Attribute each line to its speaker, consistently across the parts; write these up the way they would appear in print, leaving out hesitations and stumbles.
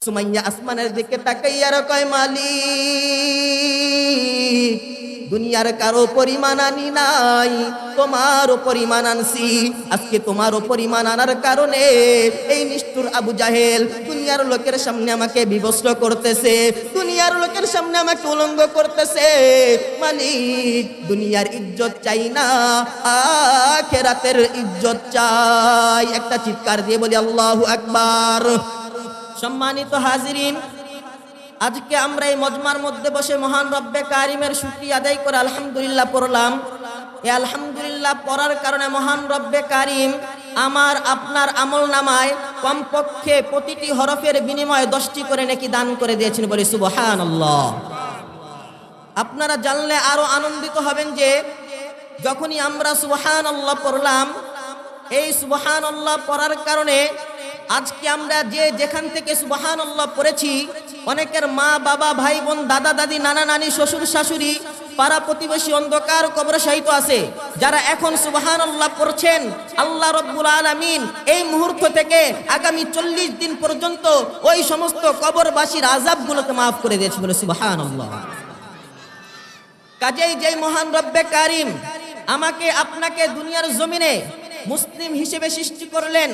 Speaker 1: সুমাইয়া আসমানের দিকে তাকাইয়া কয়, মালিক, দুনিয়ার কারো পরিমাণ আনি নাই, তোমারও পরিমাণ আনছি। আজকে তোমারও পরিমাণ আনার কারণে এই নিষ্ঠুর আবু জাহেল দুনিয়ার লোকের সামনে আমাকে বিবস্ত্র করতেছে, দুনিয়ার লোকের সামনে আমাকে উলঙ্গ করতেছে। মালিক, দুনিয়ার ইজ্জত চাই না, আখিরাতের ইজ্জত চাই। একটা চিৎকার দিয়ে বলি আল্লাহু আকবার। সম্মানিত হাজিরিন, আজকে আমরা এই মজমার মধ্যে বসে মহান রব্বে কারিমের শুকরিয়া আদায় করে আলহামদুলিল্লাহ পড়লাম। এই আলহামদুলিল্লাহ পড়ার কারণে মহান রব্বে কারিম আমার আপনার আমল নামায় কমপক্ষে প্রতিটি হরফের বিনিময়ে 10টি করে নেকি দান করে দিয়েছেন, বলি সুবহানাল্লাহ। আপনারা জানলে আরো আনন্দিত হবেন যে যখনই আমরা সুবহানাল্লাহ পড়লাম, এই সুবহানাল্লাহ পড়ার কারণে আজকে আমরা যে যেখান থেকে সুবহানাল্লাহ পড়েছি, অনেকের মা বাবা ভাই বোন দাদা দাদি নানা নানি শ্বশুর শাশুড়ি পাড়া প্রতিবেশী অন্ধকার কবরে শায়িত আছে, যারা এখন সুবহানাল্লাহ পড়ছেন, আল্লাহ রাব্বুল আলামিন এই মুহূর্ত থেকে আগামী 40 দিন পর্যন্ত ওই সমস্ত কবরবাসীর আযাবগুলোকে মাফ করে দিয়েছে, বলে সুবহানাল্লাহ। কাজেই যেই মহান রব্বে কারিম আমাকে আপনাকে দুনিয়ার জমিনে মুসলিম হিসেবে সৃষ্টি করলেন,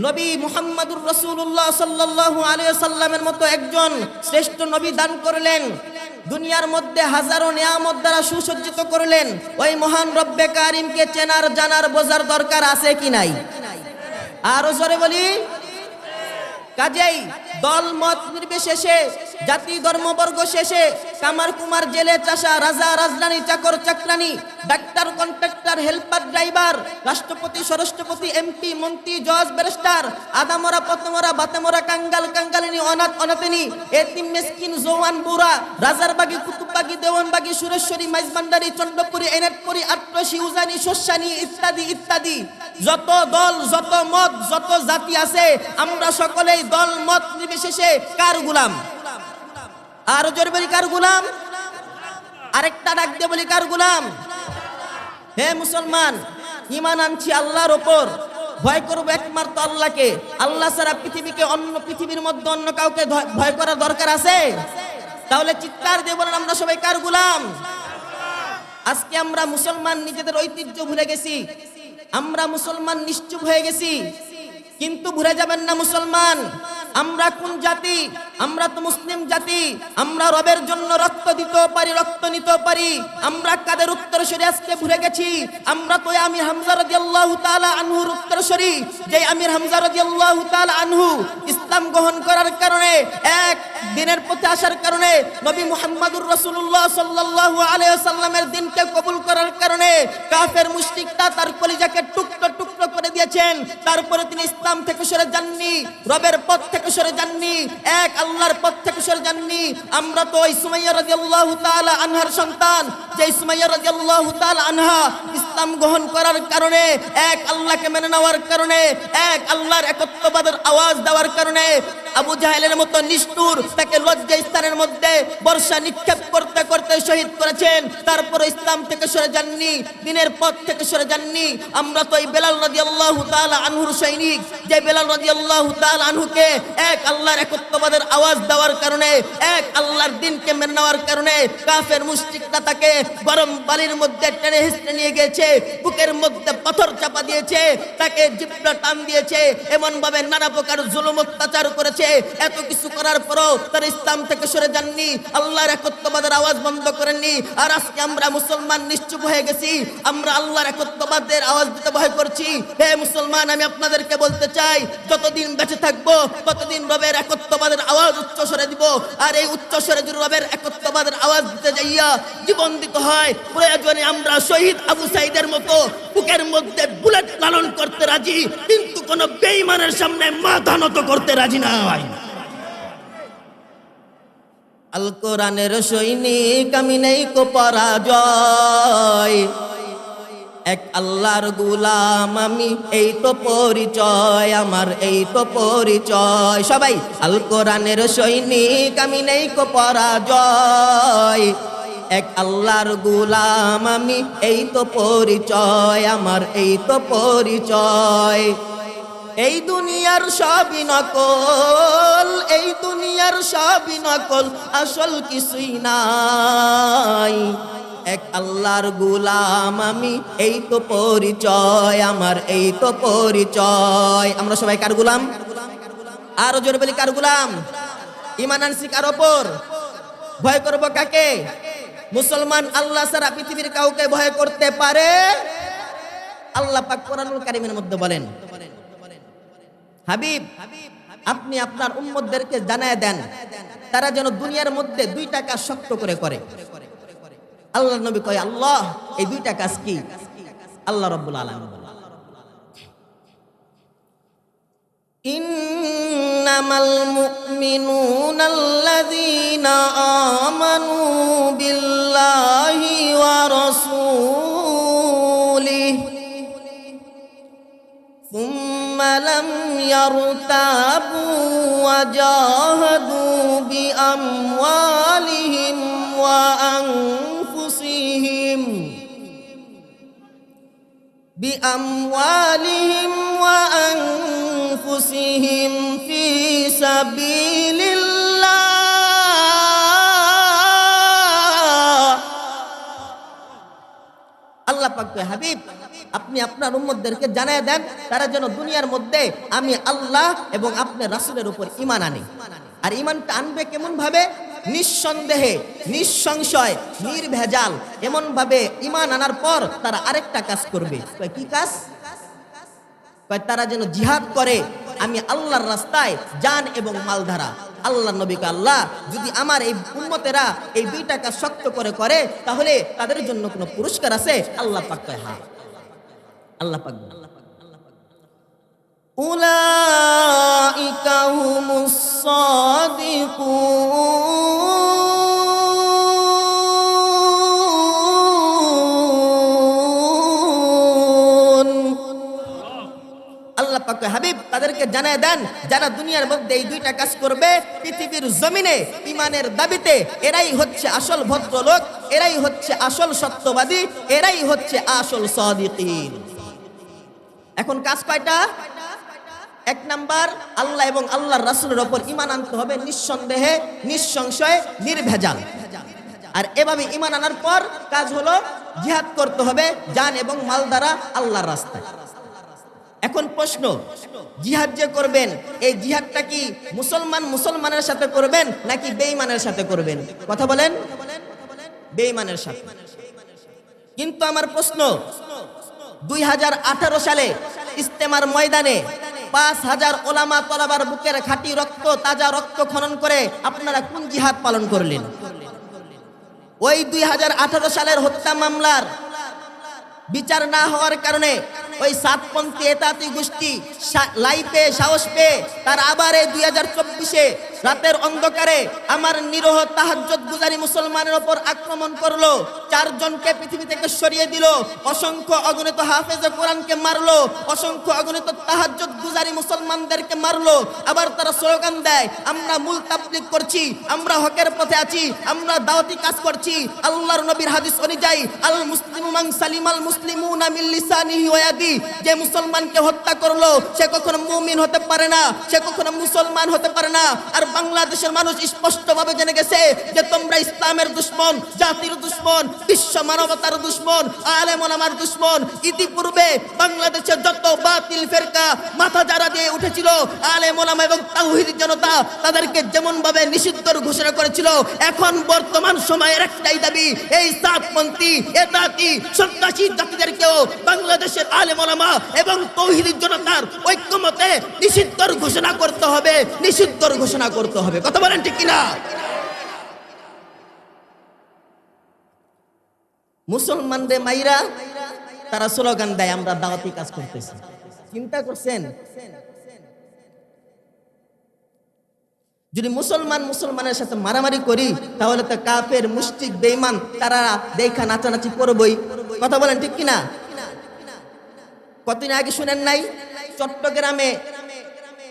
Speaker 1: নবী মুহাম্মদুর রাসূলুল্লাহ সাল্লাল্লাহু আলাইহি ওয়াসাল্লামের মতো একজন শ্রেষ্ঠ নবী দান করলেন, দুনিয়ার মধ্যে হাজারো নিয়ামত দ্বারা সুসজ্জিত করলেন, ওই মহান রব্বে কারিমকে চেনার জানার বোঝার দরকার আছে কি নাই? আরো জোরে বলি। কাজেই দল মত নির্বিশেষে, জাতি ধর্ম বর্গ শেষে, কামার কুমার জেলে চাষা রাজা রাজরানী চাকর চাকরানী, ডাক্তার কন্ট্রাক্টর হেল্পার ড্রাইভার, রাষ্ট্রপতি স্বরাষ্ট্রপতি এমপি মন্ত্রী জজ ব্যারিস্টার, আদামরা পতমরা বাতেমরা কাঙ্গাল কাঙ্গালিনী অনাথ অনাথিনী এতিম মিসকিন জওয়ান বুড়া, রাজারবাগী কুতুববাগী দেওয়ানবাগী সুরেশ্বরী মাইজবান্ডারি চন্দ্রপুরী এনাটপুরী আট্রসী উজানি শস্যানি ইত্যাদি ইত্যাদি, যত দল যত মত যত জাতি আছে, আমরা সকলেই দল মত নির্বিশেষে কার গোলাম? আর জোরে বলি কার গোলাম? আরেকটা ডাক দিয়ে বলি কার গোলাম? হে মুসলমান, ঈমান আনছি আল্লাহর উপর, ভয় করব একমাত্র আল্লাহকে। আল্লাহ ছাড়া পৃথিবীর মধ্যে অন্য কাউকে ভয় করার দরকার আছে? তাহলে চিৎকার দিয়ে বলেন আমরা সবাই কার গোলাম? আজকে আমরা মুসলমান নিজেদের ঐতিহ্য ভুলে গেছি, আমরা মুসলমান নিশ্চুপ হয়ে গেছি। কিন্তু ভুলে যাবেন না মুসলমান, আমরা কোন জাতি? আমরা তো মুসলিম জাতি। আমরা রবের জন্য রক্ত দিতেও পারি, রক্ত নিতেও পারি। আমরা কাদের উত্তরসূরি আজকে ভুলে গেছি? আমরা তো আমির হামজা রাদিয়াল্লাহু তাআলা আনহুর উত্তরসূরি। যে আমির হামজা রাদিয়াল্লাহু তাআলা আনহু ইসলাম গ্রহণ করার কারণে, এক দিনের পথে আসার কারণে, নবী মুহাম্মদুর রাসূলুল্লাহ সাল্লাল্লাহু আলাইহি ওয়াসাল্লামের দিনকে কবুল করার কারণে কাফের মুশরিকরা তার কলিজাকে টুকরো টুকরো করে দিয়েছেন। তারপরে তিনি ইসলাম থেকে সরে যাননি, রবের পথ থেকে সরে যাননি, এক আল্লাহর পথ থেকে সরে যাননি। আমরা তো ওই সুমাইয়া রাদিয়াল্লাহু তাআলা আনহার সন্তান, যে সুমাইয়া রাদিয়াল্লাহু তাআলা আনহা ইসলাম গ্রহণ করার কারণে, এক আল্লাহকে মেনে নেওয়ার কারণে, এক আল্লাহর একত্ববাদের আওয়াজ দেওয়ার কারণে আবু জাহেলের মতো নিষ্ঠুর তাকে লজ্জা স্থানের মধ্যে বর্ষা নিক্ষেপ করতে করতে শহীদ করেছেন। তারপর ইসলাম থেকে সরে যাননি, দিনের পথ থেকে সরে যাননি। আমরা তো এই বেলাল রাদিয়াল্লাহু তাআলা আনহুর সৈনিক, যে বেলাল রাদিয়াল্লাহু তাআলা আনহুকে এক আল্লাহর একত্ববাদের আওয়াজ দেওয়ার কারণে, এক আল্লাহর দিনকে মেনে নেওয়ার কারণে কাফের মুশরিকরা তাকে গরম বালির মধ্যে টেনে হিঁচড়ে নিয়ে গেছে, বুকের মধ্যে পাথর চাপা দিয়েছে, তাকে জিব্রা টান দিয়েছে, এমন ভাবে নানা প্রকার জুলুম অত্যাচার করেছে। এত কিছু করার পরও তারা ইসলাম থেকে সরে যাননি, আল্লাহর একত্ববাদের আওয়াজ বন্ধ করেননি। আর আজকে আমরা মুসলমান নিশ্চুপ হয়ে গেছি, আমরা আল্লাহর একত্ববাদের আওয়াজ দিতে ভয় করছি। হে মুসলমান, আমি আপনাদেরকে বলতে চাই, যতদিন বেঁচে থাকবো ততদিন রবের একত্ববাদের আওয়াজ উচ্চ স্বরে দিব। আর এই উচ্চ স্বরে যদি রবের একত্ববাদের আওয়াজ দিতে যাইয়া জীবন দিতে হয়, প্রয়োজনে আমরা শহীদ আবু সাইদের মতো বুকের মধ্যে বুলেট লালন করতে রাজি, কিন্তু কোন বেঈমানের সামনে মাথা নত করতে রাজি না। আল কোরআনের সৈনিক আমি নেই কো পরাজয়, এক আল্লাহর গোলাম আমি, এই তো পরিচয় আমার, এই তো পরিচয়। সবাই আল কোরআনের সৈনিক আমি নেই কো পরাজয়, এক আল্লাহর গোলাম আমি, এই তো পরিচয় আমার, এই তো পরিচয়। এই দুনিয়ার সবই নকল, এই দুনিয়ার সবই নকল, আসল কিছুই নাই। এক আল্লাহর গোলাম আমি, এই তো পরিচয় আমার, এই তো পরিচয়। আমরা সবাই কার গোলাম? আরো জোরে বলি, কার গোলাম? ঈমান আনছি কার ওপর? ভয় করব কাকে? মুসলমান আল্লাহ ছাড়া পৃথিবীর কাউকে ভয় করতে পারে? আল্লাহ পাক কোরআনুল কারীমের মধ্যে বলেন, হাবিব আপনি আপনার উম্মতদেরকে জানায় দেন তারা যেন দুনিয়ার মধ্যে দুইটা কাজ শক্ত করে করে। আল্লাহর নবী কয়, আল্লাহ এই দুইটা কাজ কি? আল্লাহ রাব্বুল আলামিন বলেন, ইন্নামাল মুমিনুনাল্লাযীনা আমানু বিল্লাহি ওয়া রাসূলিহি সুম্মা লাম ইয়ারতাবু ওয়া জাহাদু বিআমওয়ালিহিম ওয়া আনফুসিহিম ফি সাবিলিল্লাহ। আল্লাহ পাক কয়, হাবিব আপনি আপনার উম্মতদেরকে জানায় দেন তারা যেন দুনিয়ার মধ্যে আমি আল্লাহ এবং আপনার রাসূলের উপর ঈমান আনে। আর ঈমানটা আনবে কেমন ভাবে? নিঃসন্দেহে, নিঃসংশয়, নির্ভেজাল এমন ভাবে ঈমান আনার পর তারা আরেকটা কাজ করবে। কি কাজ? তারা যেন জিহাদ করে আমি আল্লাহর রাস্তায় জান এবং মাল ধারা। আল্লাহর নবীকে, আল্লাহ যদি আমার এই উম্মতেরা এই দুইটা কাজ শক্ত করে করে তাহলে তাদের জন্য কোনো পুরস্কার আছে? আল্লাহ পাক কয়, হ্যাঁ। আল্লাহ পাক উলাইকা হুমুস সাদিকুন। আল্লাহ পাক হাবিব তাদেরকে জানায় দেন যারা দুনিয়ার মধ্যে এই দুইটা কাজ করবে পৃথিবীর জমিনে ঈমানের দাবিতে, এরাই হচ্ছে আসল ভদ্রলোক, এরাই হচ্ছে আসল সত্যবাদী, এরাই হচ্ছে আসল সাদিকিন। এখন কাজ কয়টা? এক নাম্বার, আল্লাহ এবং আল্লাহর রাসূলের উপর ঈমান আনতে হবে নিঃসন্দেহে, নিঃসংশয়ে, নির্ভেজাল। আর এভাবে ঈমান আনার পর কাজ হলো জিহাদ করতে হবে জান এবং মাল দ্বারা আল্লাহর রাস্তায়। এখন প্রশ্ন, জিহাদ যে করবেন এই জিহাদটা কি মুসলমানের সাথে করবেন নাকি বেঈমানের সাথে করবেন? কথা বলেন। বেঈমানের সাথে। কিন্তু আমার প্রশ্ন, 2018 সালে ইস্তেমার ময়দানে 5000 ওলামা তলাবার বুকের খাঁটি রক্ত, তাজা রক্ত খনন করে আপনারা কোন জিহাদ পালন করলেন? ওই 2018 সালের হত্যা মামলার বিচার না হওয়ার কারণে ওই সাতপন্থী এতাতি গোষ্ঠী লাইফে সাহস পেয়ে তার আবার এই 2024-এ রাতের অন্ধকারে আমার নিরহ তাহাজ্জুদ গুজারি মুসলমানের উপর আক্রমণ করলো। 4 জনকে পৃথিবী থেকে সরিয়ে দিল, অসংখ্য অগণিত হাফেজে কোরআনকে মারলো, অসংখ্য অগণিত তাহাজ্জুদ গুজারি মুসলমানদেরকে মারলো। আবার তারা স্লোগান দেয়, আমরা মূল তাবলীগ করছি, আমরা হকের পথে আছি, আমরা দাওয়াতি কাজ করছি। আল্লাহর নবীর হাদিস অনুযায়ী, আল মুসলিমু মান সালিমাল মুসলিমুনা মিন লিসানিহি ওয়া ইয়াদি, যে মুসলমানকে হত্যা করলো সে কখনো মুমিন হতে পারে না, সে কখনো মুসলমান হতে পারে না। আর বাংলাদেশের মানুষ স্পষ্টভাবে জেনে গেছে যে তোমরা ইসলামের দুশমন, জাতির দুশমন, বিশ্ব মানবতার দুশমন, আলেম ওলামার দুশমন। ইতিপূর্বে বাংলাদেশের যত বাতিল ফেরকা মাথা যারা দিয়ে উঠেছিল, আলেম ওলামা এবং তাওহীদি জনতা তাদেরকে যেমন ভাবে নিষিদ্ধর ঘোষণা করেছিল, এখন বর্তমান সময়ের একটাই দাবি, এই সাতপন্থী এতাতি সন্ত্রাসী জাতিদেরকেও বাংলাদেশের আলেম ওলামা এবং তাওহীদি জনতার ঐক্যমতে নিষিদ্ধর ঘোষণা করতে হবে, নিষিদ্ধর ঘোষণা করতে হবে। কথা বলেন ঠিক কিনা? মুসলমানদের মাইরা তারা স্লোগান দেয়, আমরা দাওয়াতি কাজ করতেছি। চিন্তা করছেন, যদি মুসলমানের সাথে মারামারি করি তাহলে তো কাফের, মুশরিক, বেঈমান তারা দেখা নাচানাচি করবই। কথা বলেন ঠিক কিনা? কতদিন আগে শুনেন নাই, চট্টগ্রামে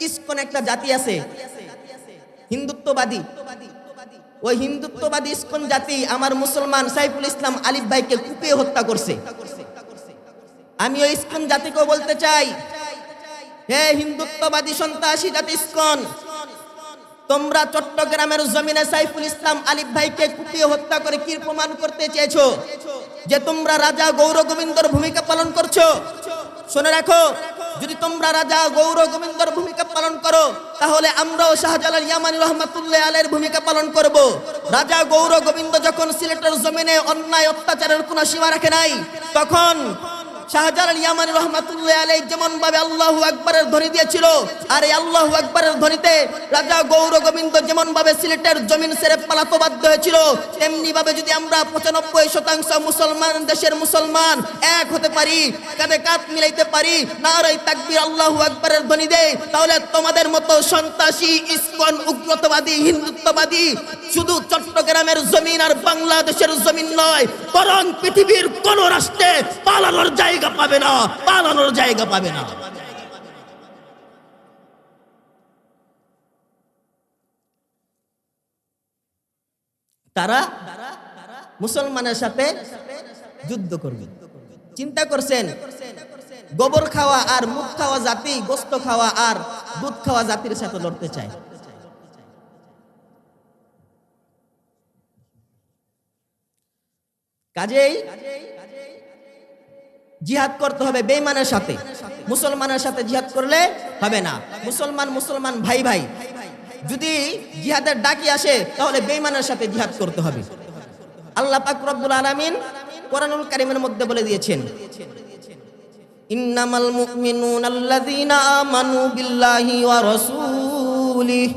Speaker 1: ইসকন একটা জাতি আছে হিন্দুত্ববাদী। ওই হিন্দুত্ববাদী ইসকন জাতি আমার মুসলমান সাইফুল ইসলাম আলিফ ভাইকে কুপিয়ে হত্যা করছে। আমি ওই ইসকন জাতিকেও বলতে চাই, হে হিন্দুত্ববাদী সন্ত্রাসী জাতি ইসকন, তোমরা চট্টগ্রামের জমিনে সাইফুল ইসলাম আলিফ ভাইকে কুপিয়ে হত্যা করে কি প্রমাণ করতে চেয়েছো? যে তোমরা রাজা গৌর গোবিন্দর ভূমিকা পালন করছো। শুনে রাখো, যদি তোমরা রাজা গৌর গোবিন্দর ভূমিকা পালন করো, তাহলে আমরাও শাহজালাল ইয়ামানী রহমাতুল্লাহ আলাইহির ভূমিকা পালন করব। রাজা গৌর গোবিন্দ যখন সিলেটের জমিনে অন্যায় অত্যাচারের কোনো সীমা রাখে নাই, তখন শাহজালাল ইয়ামানী রহমাতুল্লাহ আলাইহি যেমন ভাবে আল্লাহু আকবারের ধ্বনি দিয়েছিল, আর এই আল্লাহু আকবারের ধ্বনিতে রাজা গৌর গোবিন্দ যেমন ভাবে সিলেটের জমিন ছেড়ে পালাতে বাধ্য হয়েছিল, তেমনি ভাবে যদি আমরা 95% মুসলমান দেশের মুসলমান এক হতে পারি, কাঁধে কাঁধ মিলাইতে পারি, নারায়ে তাকবীর আল্লাহু আকবারের ধ্বনি দেই, তাহলে তোমাদের মতো সন্ত্রাসী ইসকন উগ্রতাবাদী হিন্দুত্ববাদী শুধু চট্টগ্রামের জমিন আর বাংলাদেশের জমিন নয়, বরং পৃথিবীর কোন রাষ্ট্রে পালানোর জায়গা পাবে না, পালানোর জায়গা পাবে না। তারা মুসলমানের সাথে যুদ্ধ করবে। চিন্তা করছেন, গোবর খাওয়া আর মুখ খাওয়া জাতি গোস্ত খাওয়া আর দুধ খাওয়া জাতির সাথে লড়তে চায়। কাজেই জিহাদ করতে হবে বেঈমানের সাথে, মুসলমানের সাথে জিহাদ করলে হবে না। মুসলমান ভাই ভাই যদি জিহাদের ডাকি আসে, তাহলে বেঈমানের সাথে জিহাদ করতে হবে। আল্লাহ পাক রব্বুল আলামিন কোরআনুল কারীমের মধ্যে বলে দিয়েছেন, ইন্নামাল মুমিনুনা আল্লাযীনা আমানু বিল্লাহি ওয়া রাসূলিহি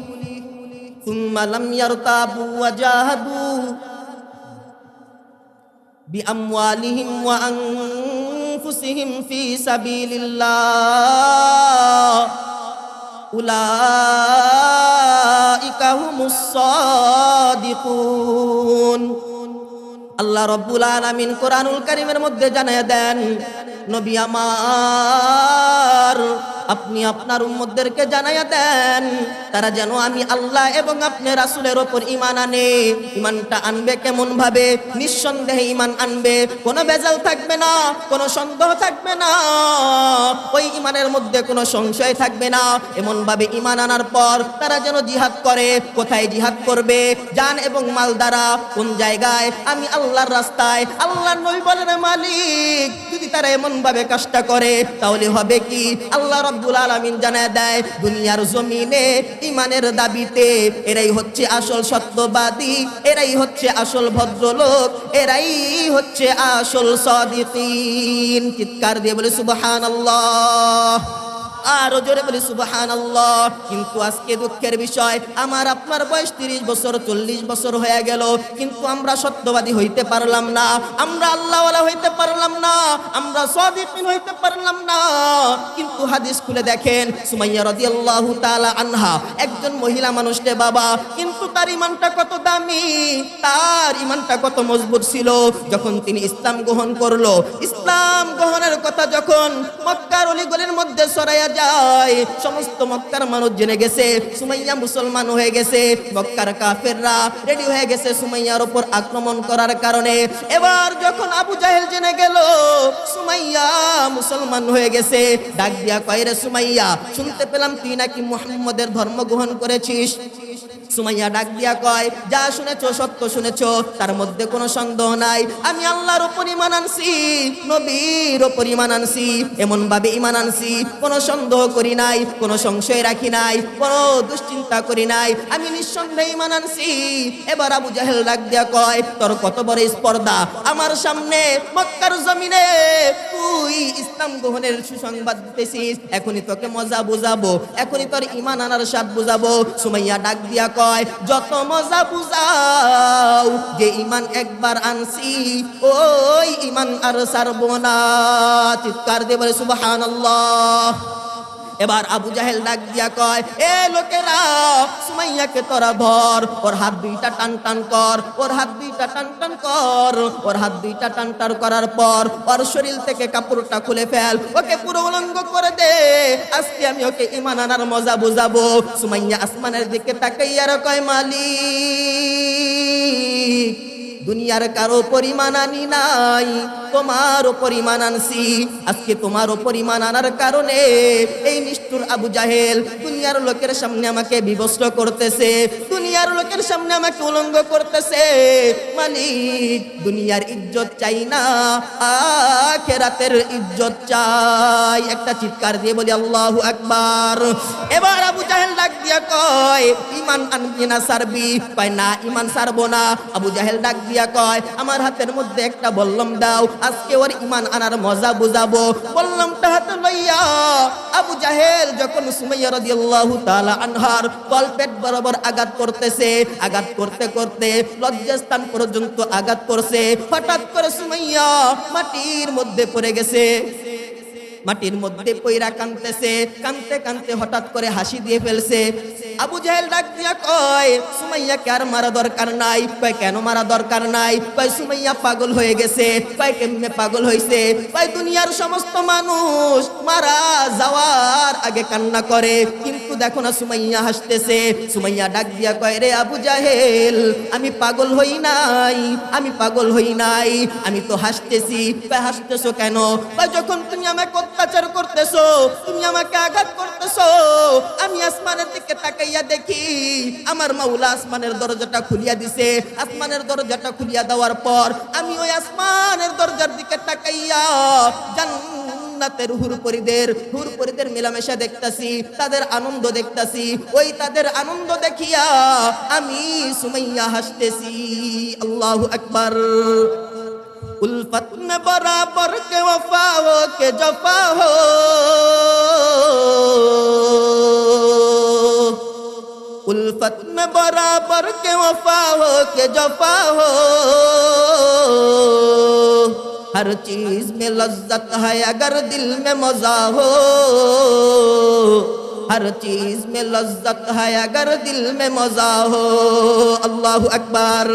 Speaker 1: সুম্মা লাম ইয়ারতাবু ওয়া জাহাদু বিআমওয়ালিহিম ওয়া আনফুসিহিম ফি সাবিলিল্লাহ উলাইকা হুমুস সাদিকুন। আল্লাহ রাব্বুল আলামিন কোরআনুল কারীমের মধ্যে জানায়া দেন, নবী আমার আপনি আপনার উম্মতদেরকে জানায়া দেন, তারা যেন আমি আল্লাহ এবং আপনি রাসূলের উপর ঈমান আনে। ঈমানটা আনবে কেমন ভাবে? নিঃসন্দেহে ঈমান আনবে, কোনো ভেজাল থাকবে না, কোনো সন্দেহ থাকবে না, ওই ঈমানের মধ্যে কোনো সংশয় থাকবে না। এমন ভাবে ঈমান আনার পর তারা যেন জিহাদ করে। কোথায় জিহাদ করবে? জান এবং মাল দ্বারা। কোন জায়গায়? আমি আল্লাহর রাস্তায়। আল্লাহর নবী বলেন, মালিক যদি তারা এমন ভাবে কাজটা করে, তাহলে হবে কি? আল্লাহ রাব্বুল আলামিন জানায় দেয়, দুনিয়ার জমিনে ঈমানের দাবিতে এরাই হচ্ছে আসল সত্যবাদী, এরাই হচ্ছে আসল ভদ্রলোক, এরাই হচ্ছে আসল সাদিকিন। চিৎকার দিয়ে বলে সুবহানাল্লাহ, আরো জোরে বলি সুবহানাল্লাহ। কিন্তু আজকে দুঃখের বিষয়, আমার আপনার বয়স 30 বছর 40 বছর হয়ে গেল, কিন্তু আমরা সত্যবাদী হইতে পারলাম না, আমরা আল্লাহওয়ালা হইতে পারলাম না, আমরা সাদিকিন হইতে পারলাম না। কিন্তু হাদিস খুলে দেখেন, সুমাইয়া রাদিয়াল্লাহু তাআলা আনহা একজন মহিলা মানুষ রে বাবা, কিন্তু তার ঈমানটা কত দামি, তার ঈমানটা কত মজবুত ছিল। যখন তিনি ইসলাম গ্রহণ করলো, ইসলাম গ্রহণের কথা যখন মক্কার অলিগলির মধ্যে ছড়াইয়া যায়, সমস্ত মক্কার মানুষ জেনে গেছে সুমাইয়া মুসলমান হয়ে গেছে। মক্কার কাফেররা রেডি হয়ে গেছে সুমাইয়ার উপর আক্রমণ করার কারণে। এবার যখন আবু জাহেল জেনে গেল সুমাইয়া মুসলমান হয়ে গেছে, ডাক দিয়া কয়, রে সুমাইয়া, শুনতে পেলাম তুই নাকি মুহাম্মদের ধর্ম গ্রহণ করেছিস। সুমাইয়া ডাক দিয়া কয়, যা শুনেছো সত্য শুনেছো, তার মধ্যে কোনো সন্দেহ নাই। আমি আল্লাহর উপর ঈমান আনছি, নবীর উপর ঈমান আনছি, এমন ভাবে ঈমান আনছি, কোনো সন্দেহ করি নাই, কোনো সংশয় রাখি নাই, কোনো দুশ্চিন্তা করি নাই, আমি নিঃসন্দেহে ঈমান আনছি। এবার আবু জাহেল ডাক দিয়া কয়, তোর কত বড় স্পর্ধা, আমার সামনে মক্কার জমিনে তুই ইসলাম গ্রহণের সুসংবাদ দিতেছিস, এখনই তোকে মজা বুঝাবো, এখনই তোর ঈমান আনার স্বাদ বুঝাবো। সুমাইয়া ডাক দিয়া কয়, যত মজা বুঝাও, যে ঈমান একবার আনছি ওই ঈমান আর ছাড়বো না। চিৎকার দিয়ে বলে সুবহানাল্লাহ। এবার আবু জাহেল ডাক দিয়া কয়, এ লোকেরা, সুমাইয়াকে তোরা ধর, ওর হাত দুইটা টান টান কর, ওর হাত দুইটা টান টান কর, ওর হাত দুইটা টান টান করার পর ওর শরীর থেকে কাপড়টা খুলে ফেল, ওকে পুরো উলঙ্গ করে দে, আজকে আমি ওকে ঈমান আনার মজা বুঝাবো। সুমাইয়া আসমানের দিকে তাকাইয়া কয়, মালিক দুনিয়ার কারো পরিমাণ আনি নাই, তোমার উপর ঈমান আনছি। আজকে তোমার উপর ঈমান আনার কারণে এই নিষ্ঠুর আবু জাহেল দুনিয়ার লোকের সামনে আমাকে বিভস্ত করতেছে, দুনিয়ার লোকের সামনে আমাকে উলঙ্গ করতেছে। মালিক, দুনিয়ার ইজ্জত চাই না, আখিরাতের ইজ্জত চাই। একটা চিৎকার দিয়ে বলি আল্লাহু আকবার। এবার আবু জাহেল ডাক দিয়া কয়, ঈমান আনবি না ছাড়বি? কয় না, ঈমান ছাড়বো না। আবু জাহেল ডাক দিয়া কয়, আমার হাতের মধ্যে একটা বল্লম দাও, আজকে ওর ঈমান আনার মজা বুঝাবো। বল্লমটা হাতে লইয়া আবু জাহেল যখন সুমাইয়া রাদিয়াল্লাহু তাআলা আনহার তলপেট বরাবর আঘাত করতেছে, আঘাত করতে করতে লজ্জাস্থান পর্যন্ত আঘাত করছে। হঠাৎ করে সুমাইয়া মাটির মধ্যে পড়ে গেছে, মাটির মধ্যে পইরা কাঁদতেছে, কাঁদতে কাঁদতে হঠাৎ করে হাসি দিয়ে ফেলছে। আবু জাহেল ডাক দিয়া কয়, সুমাইয়াকে আর মারা দরকার নাই। কয় কেন মারা দরকার নাই? কয় সুমাইয়া পাগল হয়ে গেছে। কয় কেমনে পাগল হইছে? কয় দুনিয়ার সমস্ত মানুষ মারা যাওয়ার আগে কান্না করে, কিন্তু দেখো না সুমাইয়া হাসতেছে। সুমাইয়া ডাক দিয়া কয়, রে আবু জাহেল, আমি পাগল হই নাই, আমি পাগল হই নাই, আমি তো হাসতেছি। কয় হাসতেছো কেন? কয় যখন তুমি আমাকে অত্যাচার করতেছো, তুমি আমাকে আঘাত করতেছো, আমি আসমানের দিকে তাকাইয়া দেখি আমার মাওলা আসমানের দরজাটা খুলিয়া দিছে। আসমানের দরজাটা খুলিয়া দেওয়ার পর আমি ওই আসমানের দরজার দিকে তাকাইয়া জান্নাতের হুরপরিদের মেলামেশা দেখতাছি, তাদের আনন্দ দেখতাছি। ওই তাদের আনন্দ দেখিয়া আমি সুমাইয়া হাসতেছি। আল্লাহু আকবার। उल्फत में बराबर के वफा हो के जफा हो, उल्फत में बराबर के वफा हो के जफा हो, हर चीज में लज्जत है अगर दिल में मजा हो, हर चीज में लज्जत है अगर दिल में मजा हो। अल्लाहु अकबर।